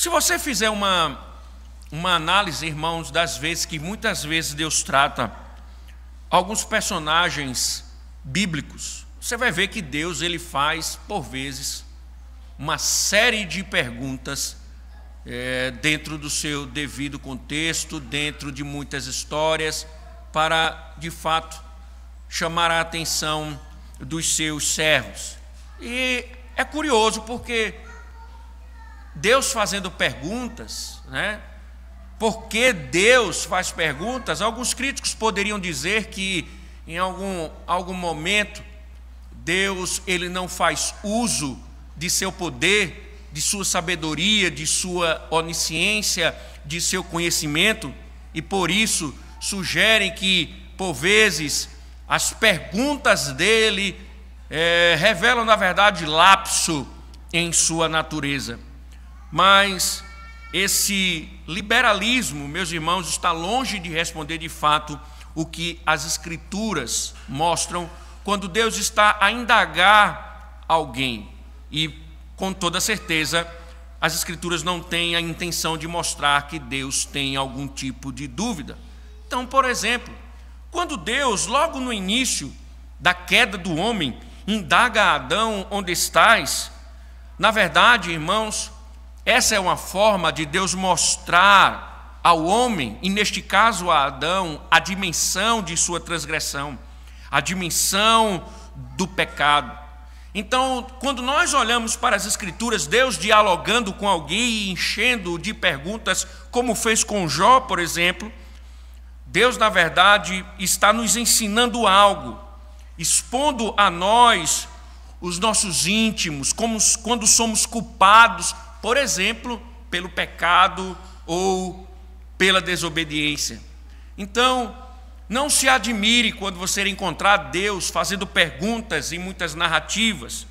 Se você fizer uma análise, irmãos, das vezes que muitas vezes Deus trata alguns personagens bíblicos, você vai ver que Deus ele faz, por vezes, uma série de perguntas dentro do seu devido contexto, dentro de muitas histórias, para, de fato, chamar a atenção dos seus servos. E é curioso porque Deus fazendo perguntas, né? Porque Deus faz perguntas, alguns críticos poderiam dizer que em algum momento Deus ele não faz uso de seu poder, de sua sabedoria, de sua onisciência, de seu conhecimento, e por isso sugerem que, por vezes, as perguntas dele revelam, na verdade, lapso em sua natureza. Mas esse liberalismo, meus irmãos, está longe de responder de fato o que as Escrituras mostram quando Deus está a indagar alguém. E, com toda certeza, as Escrituras não têm a intenção de mostrar que Deus tem algum tipo de dúvida. Então, por exemplo, quando Deus, logo no início da queda do homem, indaga a Adão: onde estás? Na verdade, irmãos, essa é uma forma de Deus mostrar ao homem, e neste caso a Adão, a dimensão de sua transgressão, a dimensão do pecado. Então, quando nós olhamos para as Escrituras, Deus dialogando com alguém e enchendo de perguntas, como fez com Jó, por exemplo, Deus, na verdade, está nos ensinando algo, expondo a nós os nossos íntimos, como quando somos culpados, por exemplo, pelo pecado ou pela desobediência. Então, não se admire quando você encontrar Deus fazendo perguntas em muitas narrativas.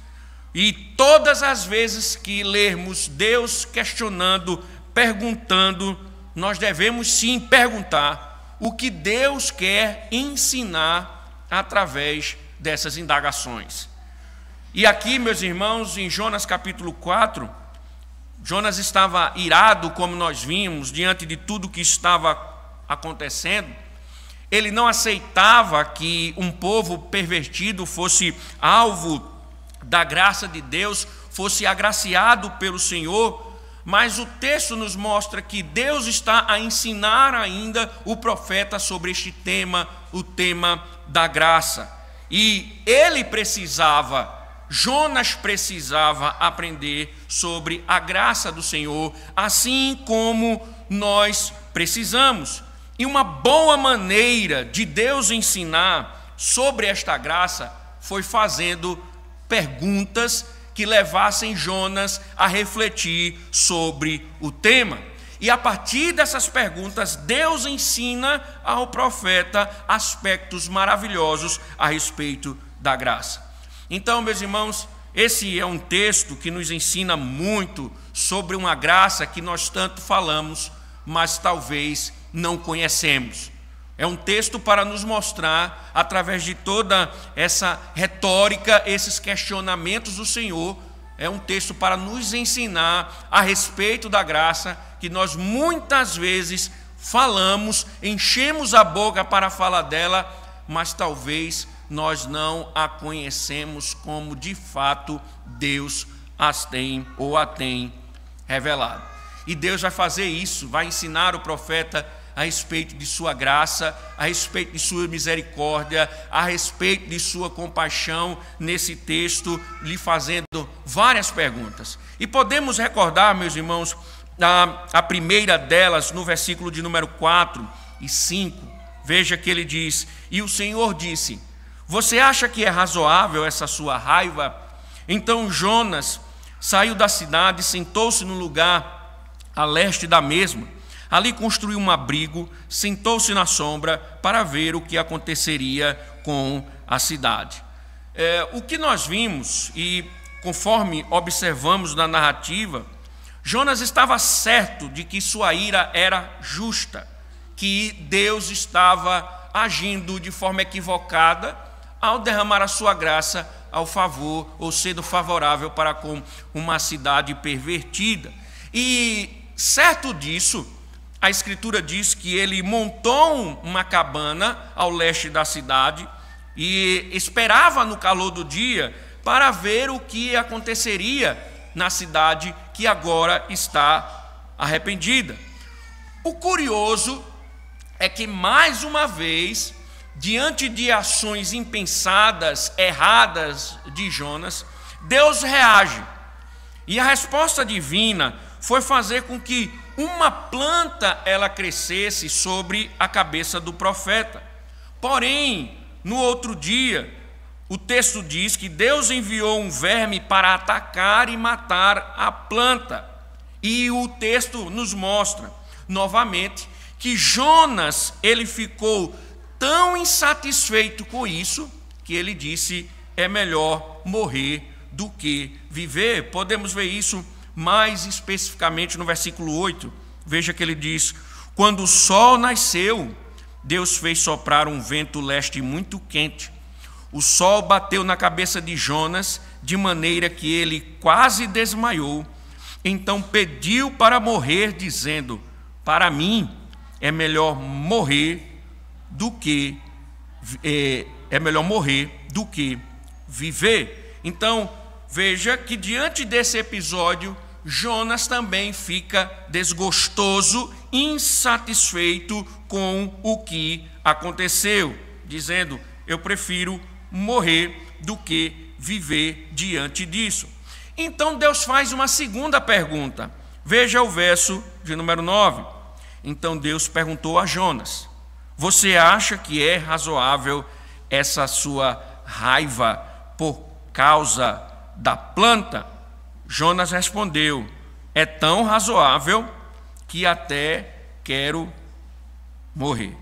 E todas as vezes que lermos Deus questionando, perguntando, nós devemos sim perguntar o que Deus quer ensinar através dessas indagações. E aqui, meus irmãos, em Jonas capítulo 4, Jonas estava irado, como nós vimos, diante de tudo que estava acontecendo. Ele não aceitava que um povo pervertido fosse alvo da graça de Deus, fosse agraciado pelo Senhor, mas o texto nos mostra que Deus está a ensinar ainda o profeta sobre este tema, o tema da graça. E Jonas precisava aprender sobre a graça do Senhor, assim como nós precisamos. E uma boa maneira de Deus ensinar sobre esta graça foi fazendo perguntas que levassem Jonas a refletir sobre o tema. E a partir dessas perguntas, Deus ensina ao profeta aspectos maravilhosos a respeito da graça. Então, meus irmãos, esse é um texto que nos ensina muito sobre uma graça que nós tanto falamos, mas talvez não conhecemos. É um texto para nos mostrar, através de toda essa retórica, esses questionamentos do Senhor, é um texto para nos ensinar a respeito da graça, que nós muitas vezes falamos, enchemos a boca para falar dela, mas talvez nós não a conhecemos como de fato Deus as tem ou a tem revelado. E Deus vai fazer isso, vai ensinar o profeta a respeito de sua graça, a respeito de sua misericórdia, a respeito de sua compaixão, nesse texto, lhe fazendo várias perguntas. E podemos recordar, meus irmãos, a primeira delas, no versículo de número 4 e 5, veja que ele diz: e o Senhor disse: você acha que é razoável essa sua raiva? Então Jonas saiu da cidade, sentou-se no lugar a leste da mesma. Ali construiu um abrigo, sentou-se na sombra para ver o que aconteceria com a cidade. O que nós vimos, e conforme observamos na narrativa, Jonas estava certo de que sua ira era justa, que Deus estava agindo de forma equivocada ao derramar a sua graça ao favor, ou sendo favorável para com uma cidade pervertida. E certo disso, a Escritura diz que ele montou uma cabana ao leste da cidade e esperava no calor do dia para ver o que aconteceria na cidade que agora está arrependida. O curioso é que, mais uma vez, diante de ações impensadas, erradas de Jonas, Deus reage. E a resposta divina foi fazer com que uma planta ela crescesse sobre a cabeça do profeta. Porém, no outro dia, o texto diz que Deus enviou um verme para atacar e matar a planta. E o texto nos mostra, novamente, que Jonas ele ficou tão insatisfeito com isso, que ele disse, é melhor morrer do que viver. Podemos ver isso mais especificamente no versículo 8. Veja que ele diz: quando o sol nasceu, Deus fez soprar um vento leste muito quente. O sol bateu na cabeça de Jonas, de maneira que ele quase desmaiou. Então pediu para morrer, dizendo: para mim é melhor morrer do que viver. Então, veja que diante desse episódio, Jonas também fica desgostoso, insatisfeito com o que aconteceu, dizendo: eu prefiro morrer do que viver diante disso. Então Deus faz uma segunda pergunta. Veja o verso de número 9. Então Deus perguntou a Jonas: você acha que é razoável essa sua raiva por causa da planta? Jonas respondeu: é tão razoável que até quero morrer.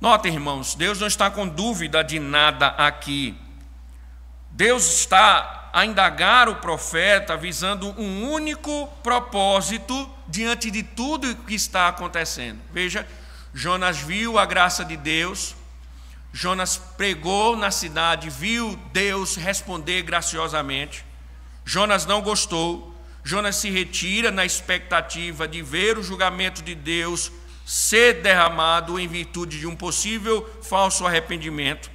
Notem, irmãos, Deus não está com dúvida de nada aqui. Deus está a indagar o profeta visando um único propósito diante de tudo o que está acontecendo. Veja, Jonas viu a graça de Deus, Jonas pregou na cidade, viu Deus responder graciosamente. Jonas não gostou, Jonas se retira na expectativa de ver o julgamento de Deus ser derramado em virtude de um possível falso arrependimento.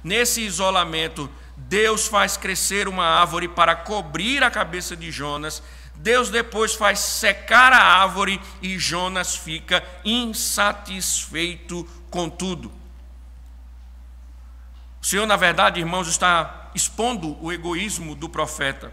Nesse isolamento, Deus faz crescer uma árvore para cobrir a cabeça de Jonas. Deus depois faz secar a árvore e Jonas fica insatisfeito com tudo. O Senhor, na verdade, irmãos, está expondo o egoísmo do profeta.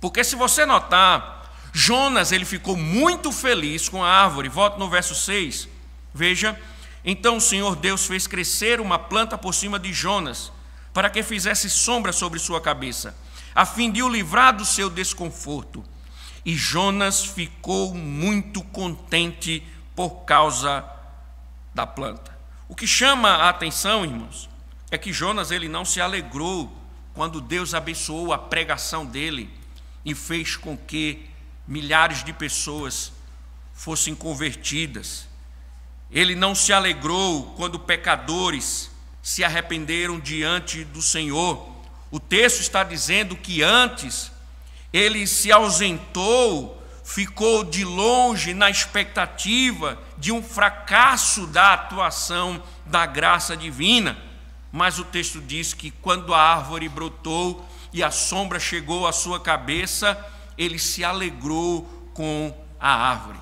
Porque se você notar, Jonas ele ficou muito feliz com a árvore. Volta no verso 6. Veja, então o Senhor Deus fez crescer uma planta por cima de Jonas, para que fizesse sombra sobre sua cabeça, a fim de o livrar do seu desconforto. E Jonas ficou muito contente por causa da planta. O que chama a atenção, irmãos, é que Jonas ele não se alegrou quando Deus abençoou a pregação dele e fez com que milhares de pessoas fossem convertidas. Ele não se alegrou quando pecadores se arrependeram diante do Senhor. O texto está dizendo que antes ele se ausentou, ficou de longe na expectativa de um fracasso da atuação da graça divina. Mas o texto diz que quando a árvore brotou e a sombra chegou à sua cabeça, ele se alegrou com a árvore.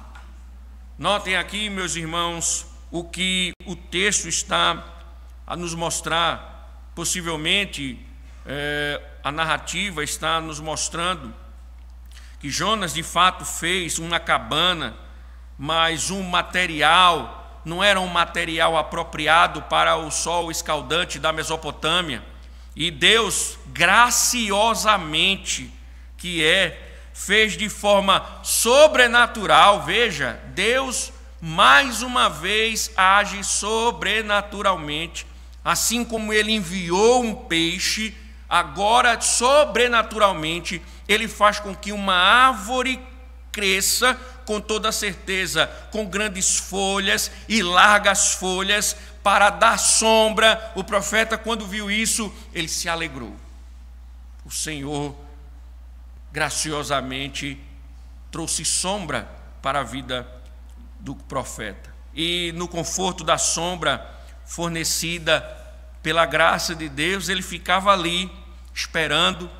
Notem aqui, meus irmãos, o que o texto está a nos mostrar. Possivelmente, a narrativa está nos mostrando que Jonas de fato fez uma cabana, mas um material, não era um material apropriado para o sol escaldante da Mesopotâmia. E Deus, graciosamente, fez de forma sobrenatural. Veja, Deus mais uma vez age sobrenaturalmente, assim como ele enviou um peixe, agora sobrenaturalmente ele faz com que uma árvore cresça com toda certeza, com grandes folhas e largas folhas para dar sombra. O profeta, quando viu isso, ele se alegrou. O Senhor graciosamente trouxe sombra para a vida do profeta. E no conforto da sombra fornecida pela graça de Deus, ele ficava ali, esperando,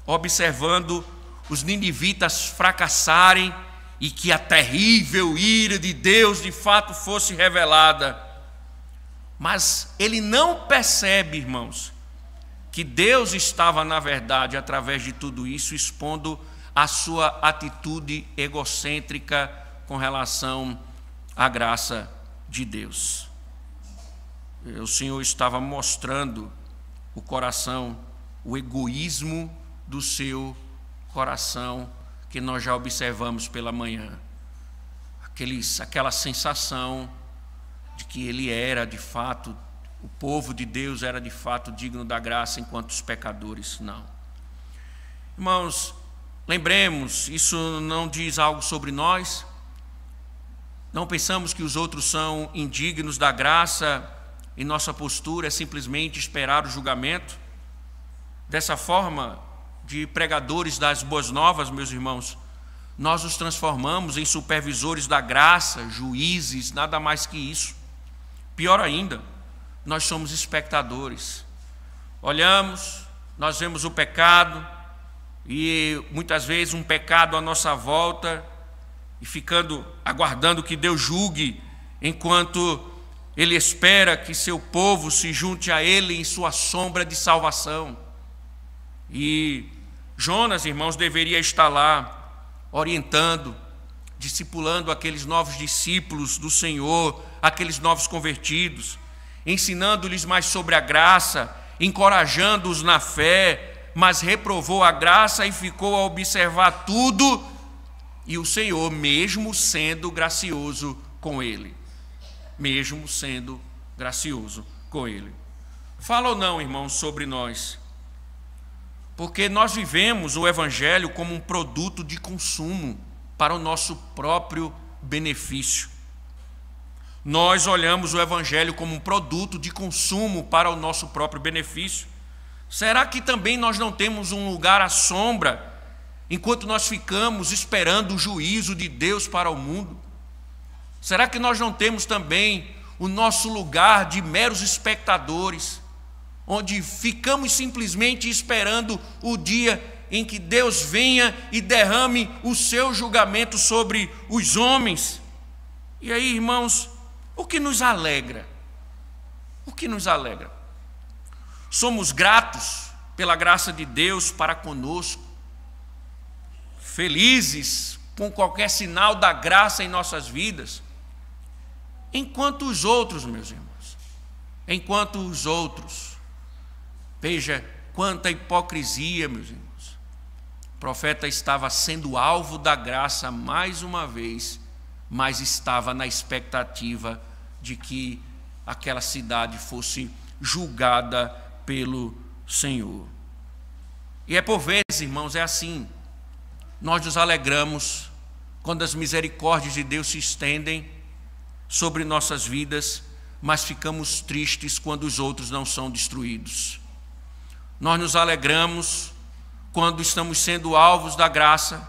observando os ninivitas fracassarem e que a terrível ira de Deus de fato fosse revelada. Mas ele não percebe, irmãos, que Deus estava, na verdade, através de tudo isso, expondo a sua atitude egocêntrica com relação à graça de Deus. O Senhor estava mostrando o coração, o egoísmo do seu coração, que nós já observamos pela manhã. Aquela sensação de que ele era, de fato, o povo de Deus era, de fato, digno da graça, enquanto os pecadores não. Irmãos, lembremos, isso não diz algo sobre nós. Não pensamos que os outros são indignos da graça e nossa postura é simplesmente esperar o julgamento. Dessa forma, de pregadores das boas novas, meus irmãos, nós nos transformamos em supervisores da graça, juízes, nada mais que isso. Pior ainda, nós somos espectadores. Olhamos, nós vemos o pecado, e muitas vezes um pecado à nossa volta, e ficando, aguardando que Deus julgue, enquanto Ele espera que seu povo se junte a Ele em sua sombra de salvação. E Jonas, irmãos, deveria estar lá, orientando, discipulando aqueles novos discípulos do Senhor, aqueles novos convertidos, ensinando-lhes mais sobre a graça, encorajando-os na fé, mas reprovou a graça e ficou a observar tudo, e o Senhor, mesmo sendo gracioso com ele, Fala ou não, irmãos, sobre nós? Porque nós vivemos o Evangelho como um produto de consumo para o nosso próprio benefício. Nós olhamos o Evangelho como um produto de consumo para o nosso próprio benefício. Será que também nós não temos um lugar à sombra, enquanto nós ficamos esperando o juízo de Deus para o mundo? Será que nós não temos também o nosso lugar de meros espectadores, onde ficamos simplesmente esperando o dia em que Deus venha e derrame o seu julgamento sobre os homens? E aí, irmãos, o que nos alegra? O que nos alegra? Somos gratos pela graça de Deus para conosco, felizes com qualquer sinal da graça em nossas vidas, enquanto os outros, meus irmãos, veja quanta hipocrisia, meus irmãos. O profeta estava sendo alvo da graça mais uma vez, mas estava na expectativa de que aquela cidade fosse julgada pelo Senhor. E é por vezes, irmãos, é assim. Nós nos alegramos quando as misericórdias de Deus se estendem sobre nossas vidas, mas ficamos tristes quando os outros não são destruídos. Nós nos alegramos quando estamos sendo alvos da graça,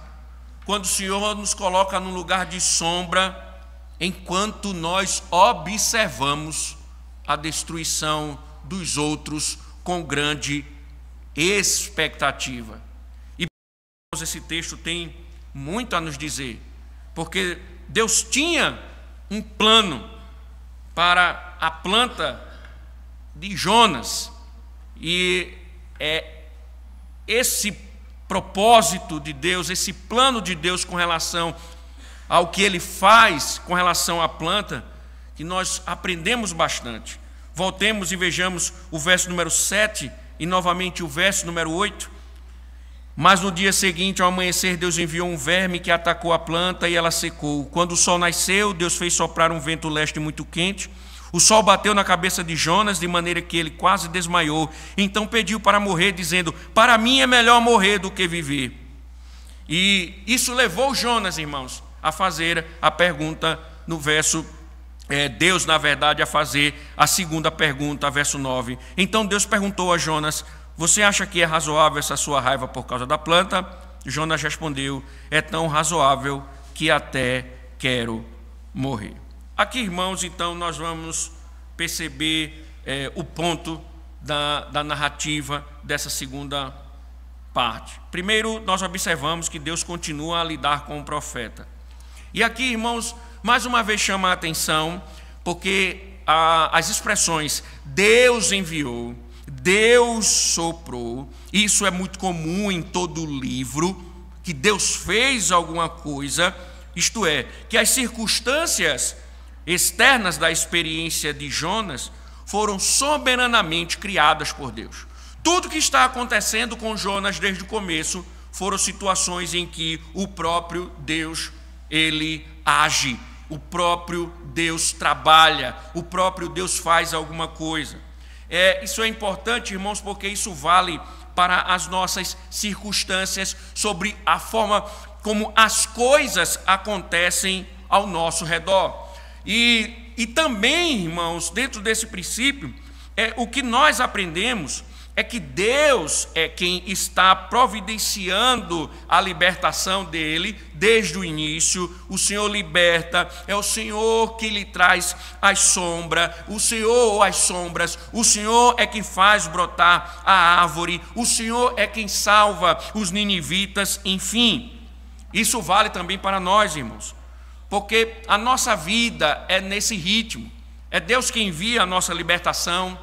quando o Senhor nos coloca num lugar de sombra, enquanto nós observamos a destruição dos outros com grande expectativa. E esse texto tem muito a nos dizer, porque Deus tinha um plano para a planta de Jonas, e esse propósito de Deus, esse plano de Deus com relação ao que Ele faz com relação à planta, que nós aprendemos bastante. Voltemos e vejamos o verso número 7 e novamente o verso número 8. Mas no dia seguinte, ao amanhecer, Deus enviou um verme que atacou a planta e ela secou. Quando o sol nasceu, Deus fez soprar um vento leste muito quente. O sol bateu na cabeça de Jonas, de maneira que ele quase desmaiou. Então pediu para morrer, dizendo: para mim é melhor morrer do que viver. E isso levou Jonas, irmãos, a fazer a pergunta no verso, Deus, na verdade, a fazer a segunda pergunta, verso 9. Então Deus perguntou a Jonas: você acha que é razoável essa sua raiva por causa da planta? Jonas respondeu: é tão razoável que até quero morrer. Aqui, irmãos, então, nós vamos perceber o ponto da narrativa dessa segunda parte. Primeiro, nós observamos que Deus continua a lidar com o profeta. E aqui, irmãos, mais uma vez chama a atenção, porque as expressões Deus enviou, Deus soprou, isso é muito comum em todo o livro, que Deus fez alguma coisa, isto é, que as circunstâncias externas da experiência de Jonas foram soberanamente criadas por Deus. Tudo que está acontecendo com Jonas desde o começo foram situações em que o próprio Deus, ele age, o próprio Deus trabalha, o próprio Deus faz alguma coisa. Isso é importante, irmãos, porque isso vale para as nossas circunstâncias, sobre a forma como as coisas acontecem ao nosso redor. E também, irmãos, dentro desse princípio, o que nós aprendemos é que Deus é quem está providenciando a libertação dele desde o início. O Senhor liberta, é o Senhor que lhe traz as sombras, o Senhor ou as sombras, o Senhor é quem faz brotar a árvore, o Senhor é quem salva os ninivitas, enfim. Isso vale também para nós, irmãos, porque a nossa vida é nesse ritmo. É Deus quem envia a nossa libertação,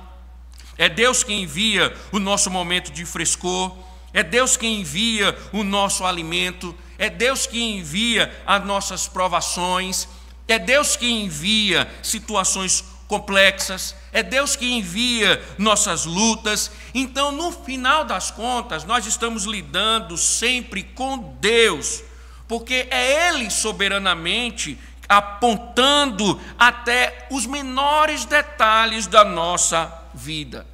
é Deus quem envia o nosso momento de frescor, é Deus quem envia o nosso alimento, é Deus quem envia as nossas provações, é Deus quem envia situações complexas, é Deus quem envia nossas lutas. Então, no final das contas, nós estamos lidando sempre com Deus, porque é Ele soberanamente apontando até os menores detalhes da nossa vida.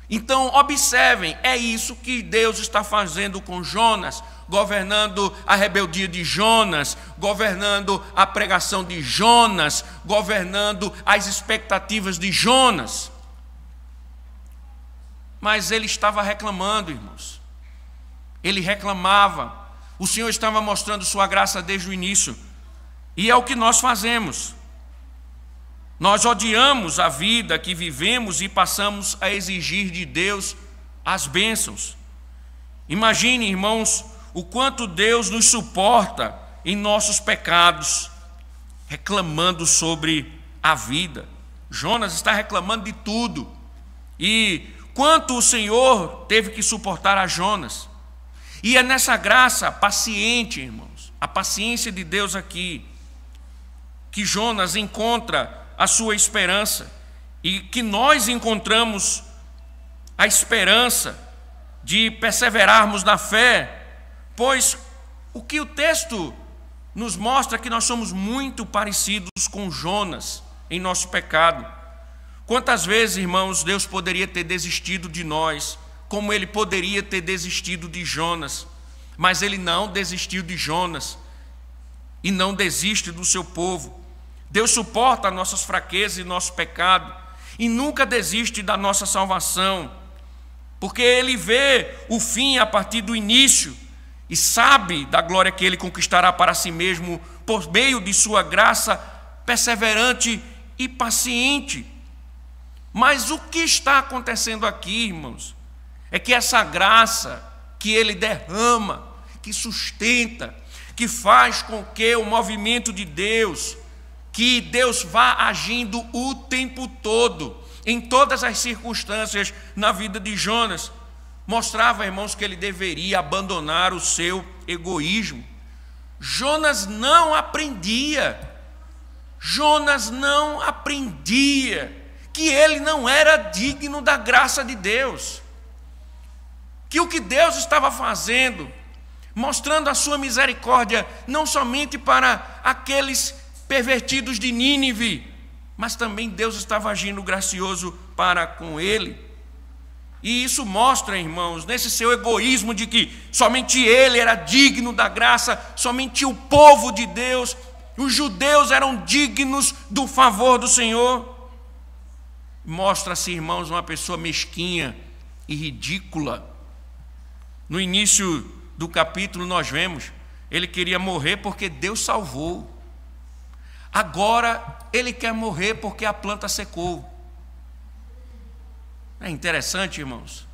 Então, observem, é isso que Deus está fazendo com Jonas, governando a rebeldia de Jonas, governando a pregação de Jonas, governando as expectativas de Jonas. Mas ele estava reclamando, irmãos. Ele reclamava. O Senhor estava mostrando sua graça desde o início. E é o que nós fazemos. Nós odiamos a vida que vivemos e passamos a exigir de Deus as bênçãos. Imagine, irmãos, o quanto Deus nos suporta em nossos pecados, reclamando sobre a vida. Jonas está reclamando de tudo. E quanto o Senhor teve que suportar a Jonas. E é nessa graça paciente, irmãos, a paciência de Deus aqui, que Jonas encontra a sua esperança, e que nós encontramos a esperança de perseverarmos na fé, pois o que o texto nos mostra é que nós somos muito parecidos com Jonas em nosso pecado. Quantas vezes, irmãos, Deus poderia ter desistido de nós, como Ele poderia ter desistido de Jonas, mas Ele não desistiu de Jonas, e não desiste do seu povo. Deus suporta nossas fraquezas e nosso pecado, e nunca desiste da nossa salvação, porque Ele vê o fim a partir do início, e sabe da glória que Ele conquistará para si mesmo, por meio de sua graça perseverante e paciente. Mas o que está acontecendo aqui, irmãos, é que essa graça que Ele derrama, que sustenta, que faz com que o movimento de Deus, que Deus vá agindo o tempo todo, em todas as circunstâncias na vida de Jonas, mostrava, irmãos, que ele deveria abandonar o seu egoísmo. Jonas não aprendia que ele não era digno da graça de Deus, que o que Deus estava fazendo, mostrando a sua misericórdia, não somente para aqueles pervertidos de Nínive, mas também Deus estava agindo gracioso para com ele. E isso mostra, irmãos, nesse seu egoísmo de que somente ele era digno da graça, somente o povo de Deus, os judeus eram dignos do favor do Senhor. Mostra-se, irmãos, uma pessoa mesquinha e ridícula. No início do capítulo nós vemos Ele queria morrer porque Deus salvou. Agora ele quer morrer porque a planta secou. É interessante, irmãos,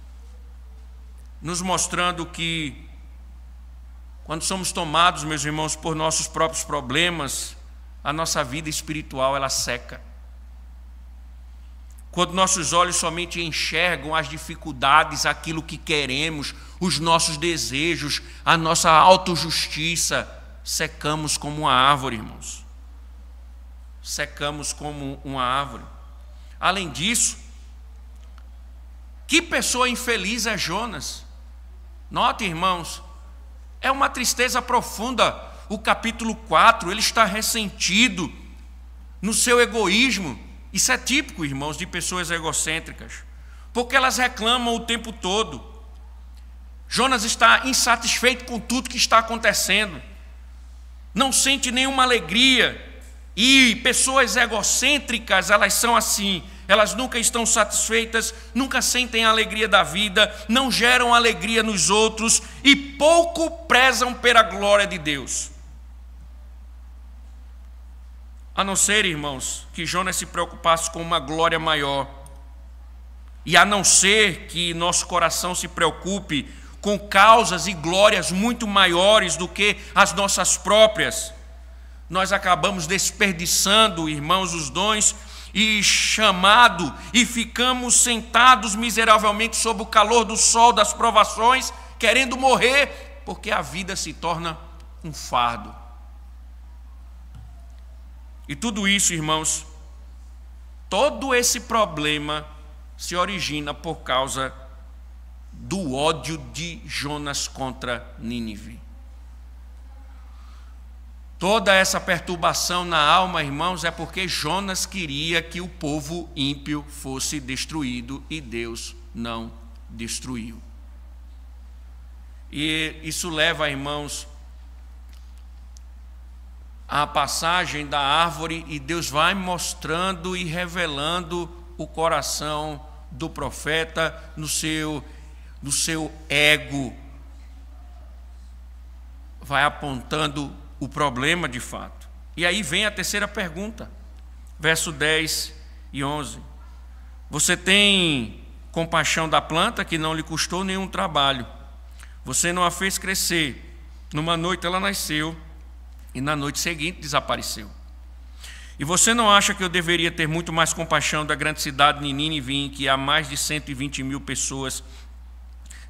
nos mostrando que quando somos tomados, meus irmãos, por nossos próprios problemas, a nossa vida espiritual ela seca. Quando nossos olhos somente enxergam as dificuldades, aquilo que queremos, os nossos desejos, a nossa autojustiça, secamos como uma árvore, irmãos. Secamos como uma árvore. Além disso, que pessoa infeliz é Jonas? Note, irmãos, é uma tristeza profunda. O capítulo 4, ele está ressentido no seu egoísmo. Isso é típico, irmãos, de pessoas egocêntricas, porque elas reclamam o tempo todo. Jonas está insatisfeito com tudo que está acontecendo, não sente nenhuma alegria. E pessoas egocêntricas, elas são assim, elas nunca estão satisfeitas, nunca sentem a alegria da vida, não geram alegria nos outros e pouco prezam pela glória de Deus. A não ser, irmãos, que Jonas se preocupasse com uma glória maior, e a não ser que nosso coração se preocupe com causas e glórias muito maiores do que as nossas próprias, nós acabamos desperdiçando, irmãos, os dons e chamado, e ficamos sentados miseravelmente sob o calor do sol das provações, querendo morrer, porque a vida se torna um fardo. E tudo isso, irmãos, todo esse problema se origina por causa do ódio de Jonas contra Nínive. Toda essa perturbação na alma, irmãos, é porque Jonas queria que o povo ímpio fosse destruído e Deus não destruiu. E isso leva, irmãos, a passagem da árvore, e Deus vai mostrando e revelando o coração do profeta no seu ego, vai apontando o problema de fato. E aí vem a terceira pergunta, verso 10 e 11. Você tem compaixão da planta que não lhe custou nenhum trabalho. Você não a fez crescer. Numa noite ela nasceu, e na noite seguinte desapareceu. E você não acha que eu deveria ter muito mais compaixão da grande cidade de Nínive, em que há mais de 120 mil pessoas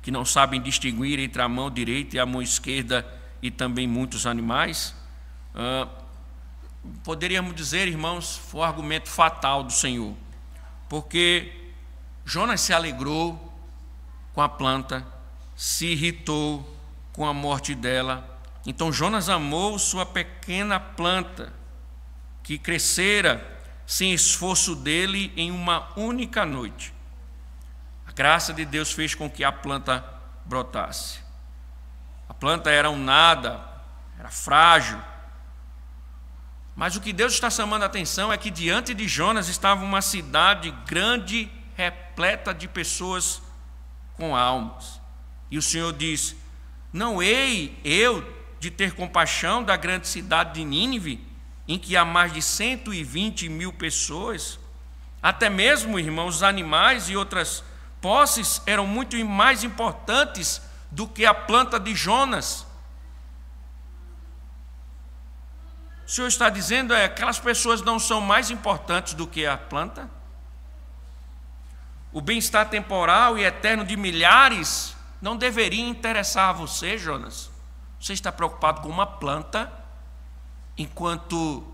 que não sabem distinguir entre a mão direita e a mão esquerda, e também muitos animais? Poderíamos dizer, irmãos, foi um argumento fatal do Senhor, porque Jonas se alegrou com a planta, se irritou com a morte dela. Então Jonas amou sua pequena planta, que crescera sem esforço dele em uma única noite. A graça de Deus fez com que a planta brotasse. A planta era um nada, era frágil. Mas o que Deus está chamando a atenção é que diante de Jonas estava uma cidade grande, repleta de pessoas com almas. E o Senhor diz: não hei eu de ter compaixão da grande cidade de Nínive, em que há mais de 120 mil pessoas? Até mesmo, irmãos, os animais e outras posses eram muito mais importantes do que a planta de Jonas. O Senhor está dizendo aquelas pessoas não são mais importantes do que a planta? O bem-estar temporal e eterno de milhares não deveria interessar a você, Jonas? Você está preocupado com uma planta, enquanto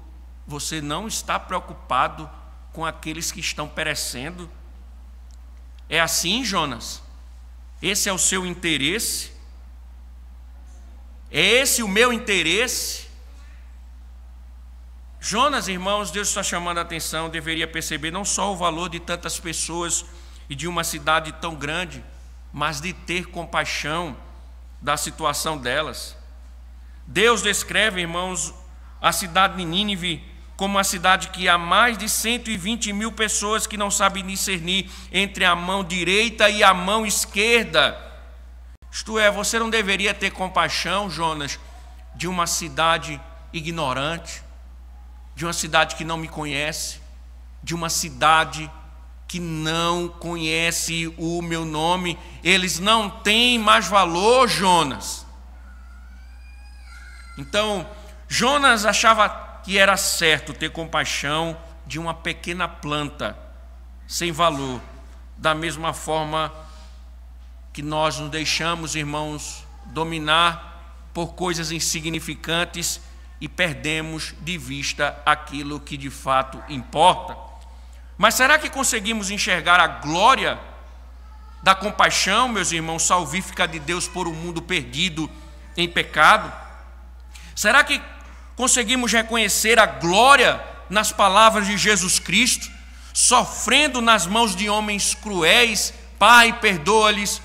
você não está preocupado com aqueles que estão perecendo? É assim, Jonas? Esse é o seu interesse? É esse o meu interesse? Jonas, irmãos, Deus está chamando a atenção, deveria perceber não só o valor de tantas pessoas e de uma cidade tão grande, mas de ter compaixão da situação delas. Deus descreve, irmãos, a cidade de Nínive como uma cidade que há mais de 120 mil pessoas que não sabem discernir entre a mão direita e a mão esquerda. Isto é, você não deveria ter compaixão, Jonas, de uma cidade ignorante, de uma cidade que não me conhece, de uma cidade que não conhece o meu nome. Eles não têm mais valor, Jonas. Então, Jonas achava que era certo ter compaixão de uma pequena planta sem valor, da mesma forma que nós nos deixamos, irmãos, dominar por coisas insignificantes e perdemos de vista aquilo que de fato importa. Mas será que conseguimos enxergar a glória da compaixão, meus irmãos, salvífica de Deus por um mundo perdido em pecado? Será que conseguimos reconhecer a glória nas palavras de Jesus Cristo, sofrendo nas mãos de homens cruéis? Pai, perdoa-lhes,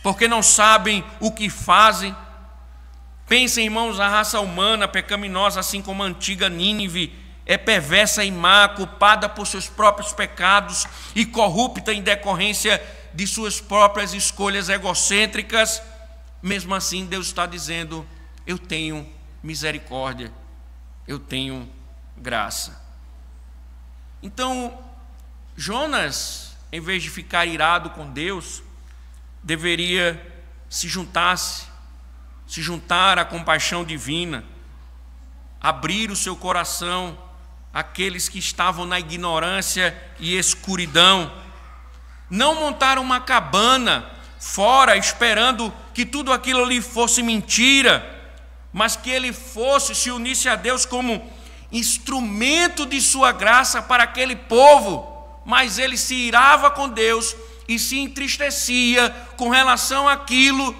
porque não sabem o que fazem. Pensem, irmãos, a raça humana pecaminosa, assim como a antiga Nínive, é perversa e má, culpada por seus próprios pecados e corrupta em decorrência de suas próprias escolhas egocêntricas. Mesmo assim, Deus está dizendo: eu tenho misericórdia, eu tenho graça. Então, Jonas, em vez de ficar irado com Deus, deveria se juntar à compaixão divina, abrir o seu coração àqueles que estavam na ignorância e escuridão, não montar uma cabana fora esperando que tudo aquilo ali fosse mentira, mas que ele se unisse a Deus como instrumento de sua graça para aquele povo. Mas ele se irava com Deus e se entristecia com relação àquilo,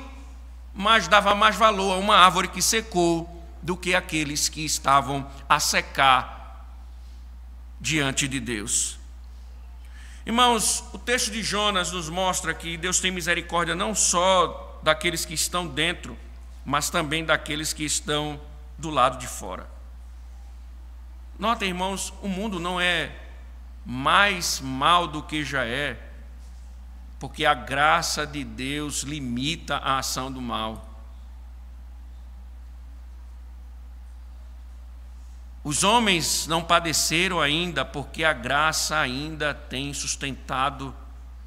mas dava mais valor a uma árvore que secou do que aqueles que estavam a secar diante de Deus. Irmãos, o texto de Jonas nos mostra que Deus tem misericórdia não só daqueles que estão dentro, mas também daqueles que estão do lado de fora. Notem, irmãos, o mundo não é mais mal do que já é, porque a graça de Deus limita a ação do mal. Os homens não padeceram ainda, porque a graça ainda tem sustentado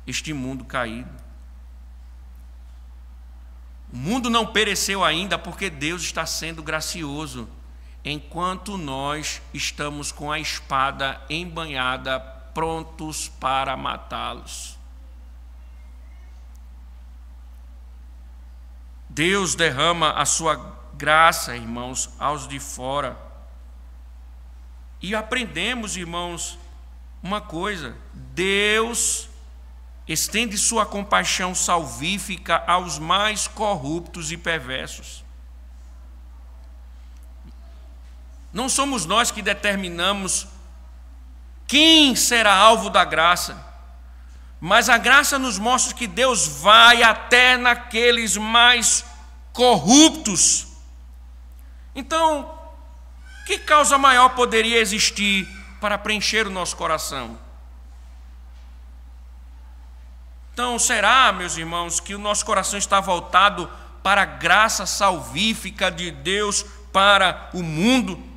este mundo caído. O mundo não pereceu ainda, porque Deus está sendo gracioso, enquanto nós estamos com a espada embanhada, prontos para matá-los. Deus derrama a sua graça, irmãos, aos de fora. E aprendemos, irmãos, uma coisa: Deus estende sua compaixão salvífica aos mais corruptos e perversos. Não somos nós que determinamos quem será alvo da graça, mas a graça nos mostra que Deus vai até naqueles mais corruptos. Então, que causa maior poderia existir para preencher o nosso coração? Então, será, meus irmãos, que o nosso coração está voltado para a graça salvífica de Deus para o mundo?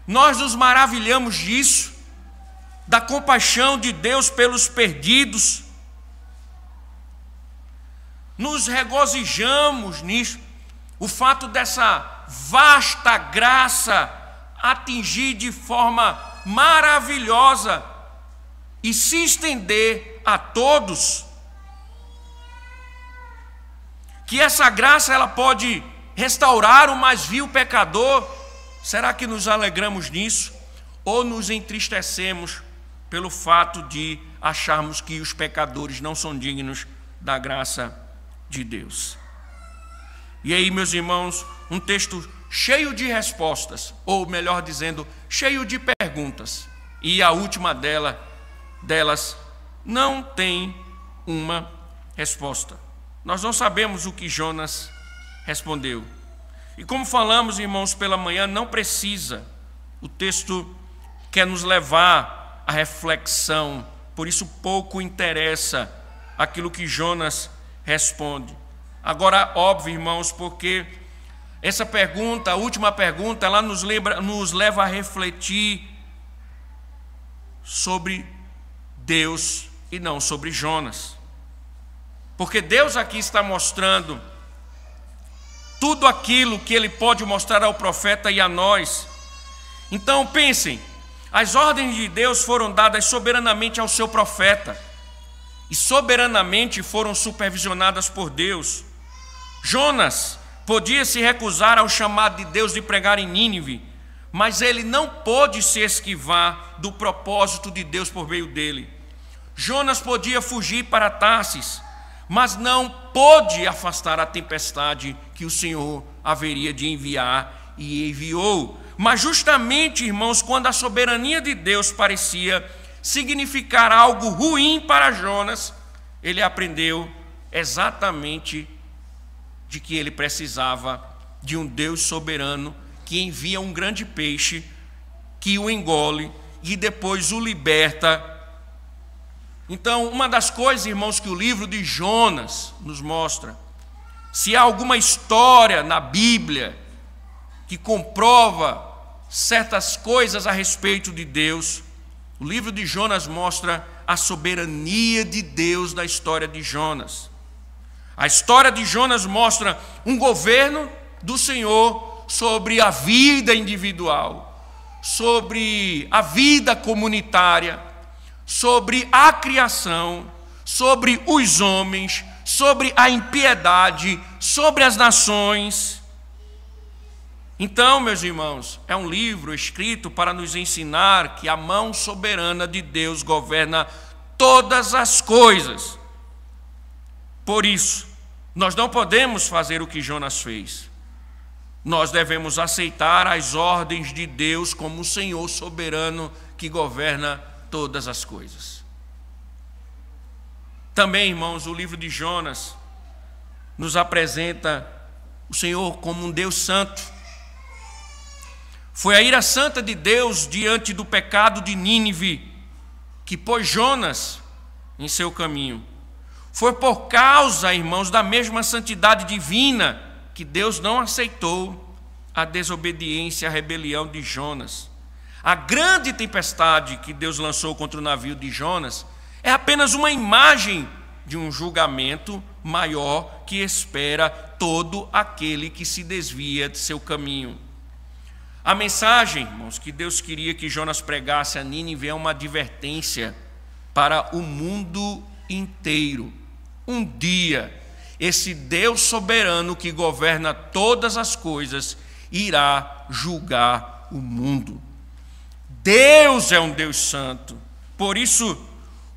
Nós nos maravilhamos disso, da compaixão de Deus pelos perdidos. Nos regozijamos nisso. O fato dessa vasta graça atingir de forma maravilhosa e se estender a todos. Que essa graça ela pode restaurar o mais vil pecador. Será que nos alegramos nisso? Ou nos entristecemos pelo fato de acharmos que os pecadores não são dignos da graça de Deus? E aí, meus irmãos, um texto cheio de respostas, ou melhor dizendo, cheio de perguntas. E a última delas não tem uma resposta. Nós não sabemos o que Jonas respondeu. E como falamos, irmãos, pela manhã, não precisa. O texto quer nos levar à reflexão, por isso pouco interessa aquilo que Jonas responde. Agora, óbvio, irmãos, porque essa pergunta, a última pergunta, ela nos leva a refletir sobre Deus e não sobre Jonas. Porque Deus aqui está mostrando tudo aquilo que Ele pode mostrar ao profeta e a nós. Então pensem, as ordens de Deus foram dadas soberanamente ao seu profeta e soberanamente foram supervisionadas por Deus. Jonas podia se recusar ao chamado de Deus de pregar em Nínive, mas ele não pôde se esquivar do propósito de Deus por meio dele. Jonas podia fugir para Tarsis, mas não pôde afastar a tempestade que o Senhor haveria de enviar, e enviou. Mas justamente, irmãos, quando a soberania de Deus parecia significar algo ruim para Jonas, ele aprendeu exatamente de que ele precisava de um Deus soberano que envia um grande peixe, que o engole e depois o liberta. Então, uma das coisas, irmãos, que o livro de Jonas nos mostra, se há alguma história na Bíblia que comprova certas coisas a respeito de Deus, o livro de Jonas mostra a soberania de Deus na história de Jonas. A história de Jonas mostra um governo do Senhor sobre a vida individual, sobre a vida comunitária, sobre a criação, sobre os homens, sobre a impiedade, sobre as nações. Então, meus irmãos, é um livro escrito para nos ensinar que a mão soberana de Deus governa todas as coisas. Por isso, nós não podemos fazer o que Jonas fez. Nós devemos aceitar as ordens de Deus como o Senhor soberano que governa todas as coisas. Também, irmãos, o livro de Jonas nos apresenta o Senhor como um Deus santo. Foi a ira santa de Deus diante do pecado de Nínive que pôs Jonas em seu caminho. Foi por causa, irmãos, da mesma santidade divina que Deus não aceitou a desobediência, a rebelião de Jonas. A grande tempestade que Deus lançou contra o navio de Jonas é apenas uma imagem de um julgamento maior que espera todo aquele que se desvia de seu caminho. A mensagem, irmãos, que Deus queria que Jonas pregasse a Nínive é uma advertência para o mundo inteiro. Um dia, esse Deus soberano que governa todas as coisas irá julgar o mundo. Deus é um Deus santo. Por isso,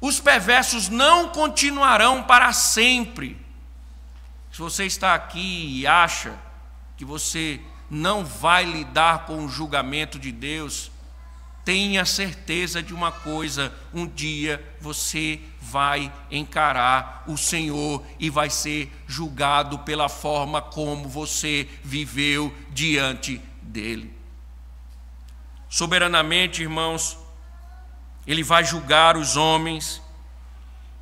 os perversos não continuarão para sempre. Se você está aqui e acha que você não vai lidar com o julgamento de Deus, tenha certeza de uma coisa: um dia você vai encarar o Senhor e vai ser julgado pela forma como você viveu diante dele. Soberanamente, irmãos, ele vai julgar os homens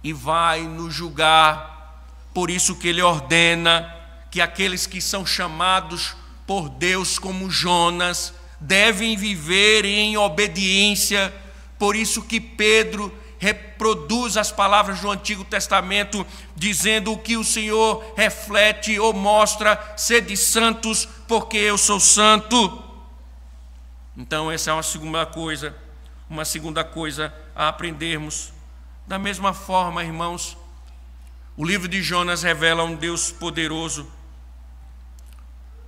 e vai nos julgar. Por isso que ele ordena que aqueles que são chamados por Deus como Jonas devem viver em obediência. Por isso que Pedro reproduz as palavras do Antigo Testamento, dizendo o que o Senhor reflete ou mostra: sede santos, porque eu sou santo. Então essa é uma segunda coisa a aprendermos. Da mesma forma, irmãos, o livro de Jonas revela um Deus poderoso,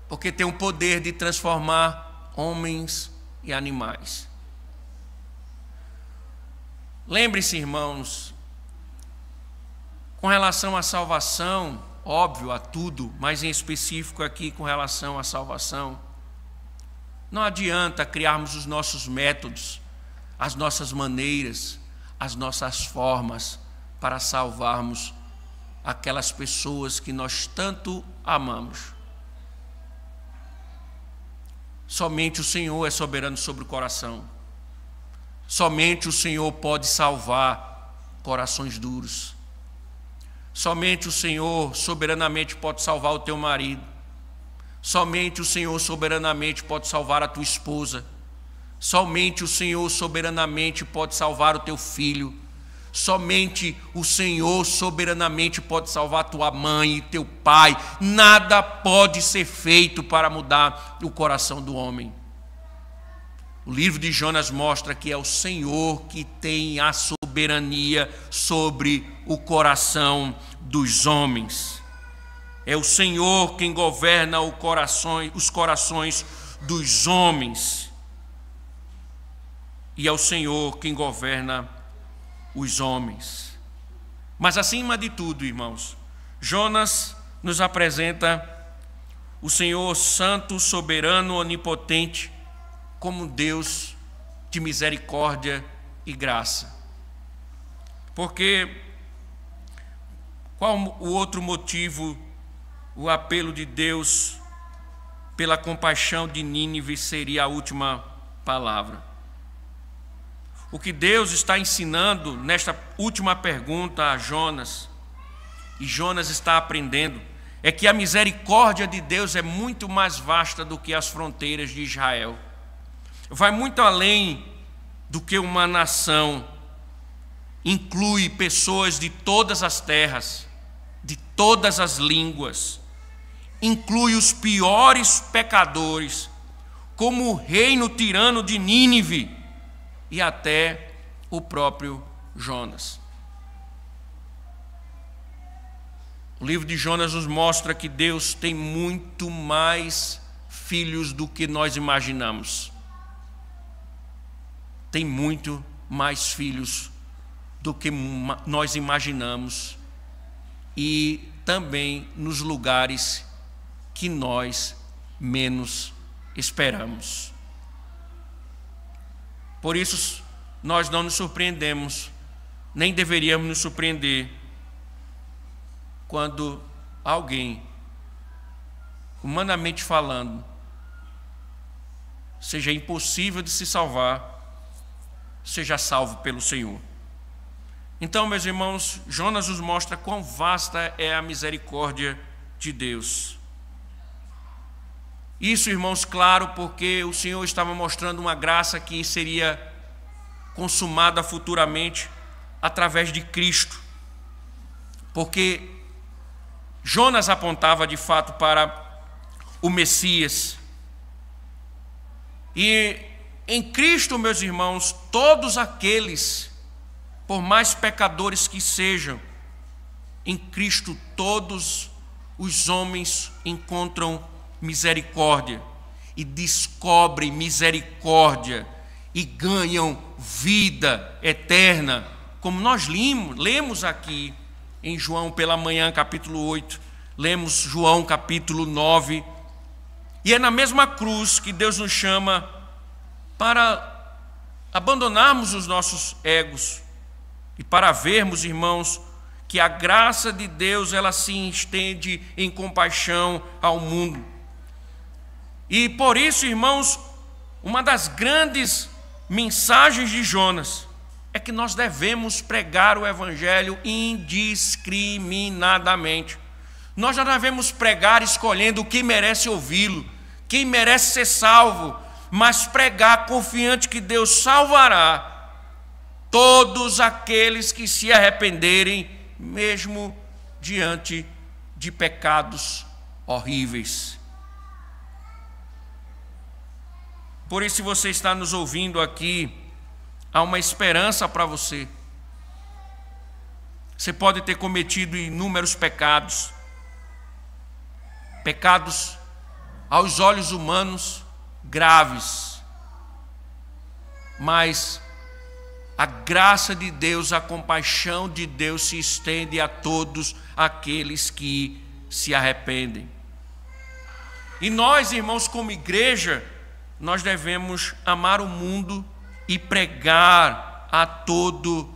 porque tem o poder de transformar homens e animais. Lembre-se, irmãos, com relação à salvação, óbvio, a tudo, mas em específico aqui com relação à salvação, não adianta criarmos os nossos métodos, as nossas maneiras, as nossas formas para salvarmos aquelas pessoas que nós tanto amamos. Somente o Senhor é soberano sobre o coração. Somente o Senhor pode salvar corações duros. Somente o Senhor soberanamente pode salvar o teu marido. Somente o Senhor soberanamente pode salvar a tua esposa. Somente o Senhor soberanamente pode salvar o teu filho. Somente o Senhor soberanamente pode salvar tua mãe e teu pai. Nada pode ser feito para mudar o coração do homem. O livro de Jonas mostra que é o Senhor que tem a soberania sobre o coração dos homens. É o Senhor quem governa os corações dos homens. E é o Senhor quem governa os homens. Mas acima de tudo, irmãos, Jonas nos apresenta o Senhor santo, soberano, onipotente, como Deus de misericórdia e graça. Porque qual o outro motivo, o apelo de Deus pela compaixão de Nínive seria a última palavra? O que Deus está ensinando nesta última pergunta a Jonas, e Jonas está aprendendo, é que a misericórdia de Deus é muito mais vasta do que as fronteiras de Israel. Vai muito além do que uma nação, inclui pessoas de todas as terras, de todas as línguas, inclui os piores pecadores, como o reino tirano de Nínive e até o próprio Jonas. O livro de Jonas nos mostra que Deus tem muito mais filhos do que nós imaginamos. Tem muito mais filhos do que nós imaginamos, e também nos lugares que nós menos esperamos. Por isso, nós não nos surpreendemos, nem deveríamos nos surpreender, quando alguém, humanamente falando, seja impossível de se salvar, seja salvo pelo Senhor. Então, meus irmãos, Jonas nos mostra quão vasta é a misericórdia de Deus. Isso, irmãos, claro, porque o Senhor estava mostrando uma graça que seria consumada futuramente através de Cristo. Porque Jonas apontava de fato para o Messias. E em Cristo, meus irmãos, todos aqueles, por mais pecadores que sejam, em Cristo todos os homens encontram misericórdia e descobrem misericórdia e ganham vida eterna, como nós lemos aqui em João pela manhã, capítulo 8, lemos João capítulo 9, e é na mesma cruz que Deus nos chama para abandonarmos os nossos egos e para vermos, irmãos, que a graça de Deus ela se estende em compaixão ao mundo. E por isso, irmãos, uma das grandes mensagens de Jonas é que nós devemos pregar o evangelho indiscriminadamente. Nós não devemos pregar escolhendo quem merece ouvi-lo, quem merece ser salvo, mas pregar confiante que Deus salvará todos aqueles que se arrependerem, mesmo diante de pecados horríveis. Por isso, se você está nos ouvindo aqui, há uma esperança para você. Você pode ter cometido inúmeros pecados, pecados aos olhos humanos graves, mas a graça de Deus, a compaixão de Deus se estende a todos aqueles que se arrependem. E nós, irmãos, como igreja, nós devemos amar o mundo e pregar a toda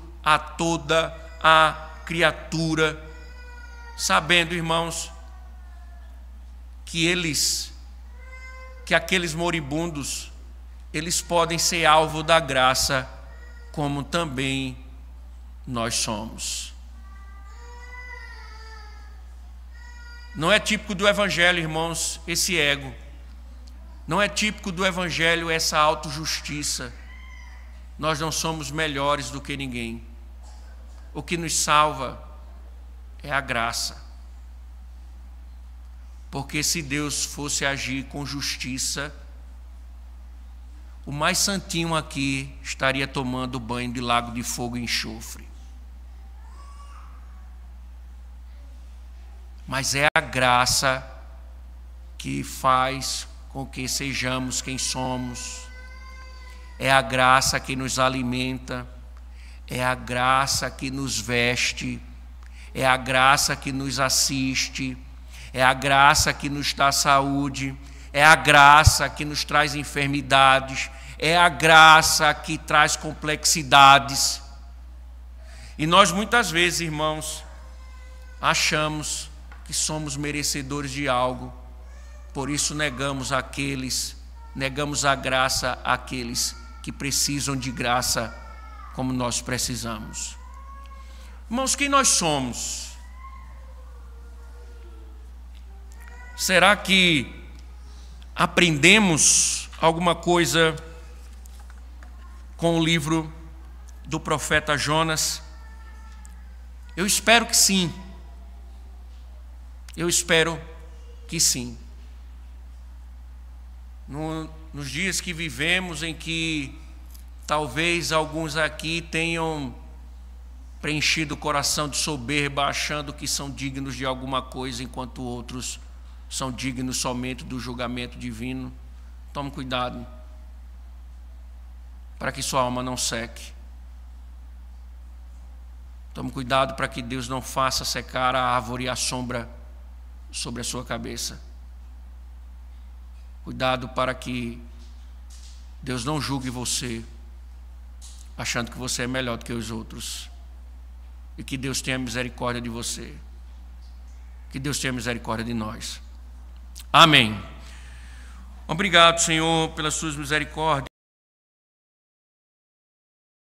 a criatura, sabendo, irmãos, que aqueles moribundos, eles podem ser alvo da graça, como também nós somos. Não é típico do Evangelho, irmãos, esse ego. Não é típico do Evangelho essa autojustiça. Nós não somos melhores do que ninguém. O que nos salva é a graça. Porque se Deus fosse agir com justiça, o mais santinho aqui estaria tomando banho de lago de fogo e enxofre. Mas é a graça que faz com que sejamos quem somos. É a graça que nos alimenta. É a graça que nos veste. É a graça que nos assiste. É a graça que nos dá saúde. É a graça que nos traz enfermidades. É a graça que traz complexidades. E nós muitas vezes, irmãos, achamos que somos merecedores de algo. Por isso negamos a graça àqueles que precisam de graça como nós precisamos. Irmãos, quem nós somos? Será que aprendemos alguma coisa com o livro do profeta Jonas? Eu espero que sim. Eu espero que sim. Nos dias que vivemos, em que talvez alguns aqui tenham preenchido o coração de soberba, achando que são dignos de alguma coisa, enquanto outros são dignos somente do julgamento divino. Tome cuidado, para que sua alma não seque. Tome cuidado para que Deus não faça secar a árvore e a sombra sobre a sua cabeça. Cuidado para que Deus não julgue você, achando que você é melhor do que os outros. E que Deus tenha misericórdia de você. Que Deus tenha misericórdia de nós. Amém. Obrigado, Senhor, pelas suas misericórdias.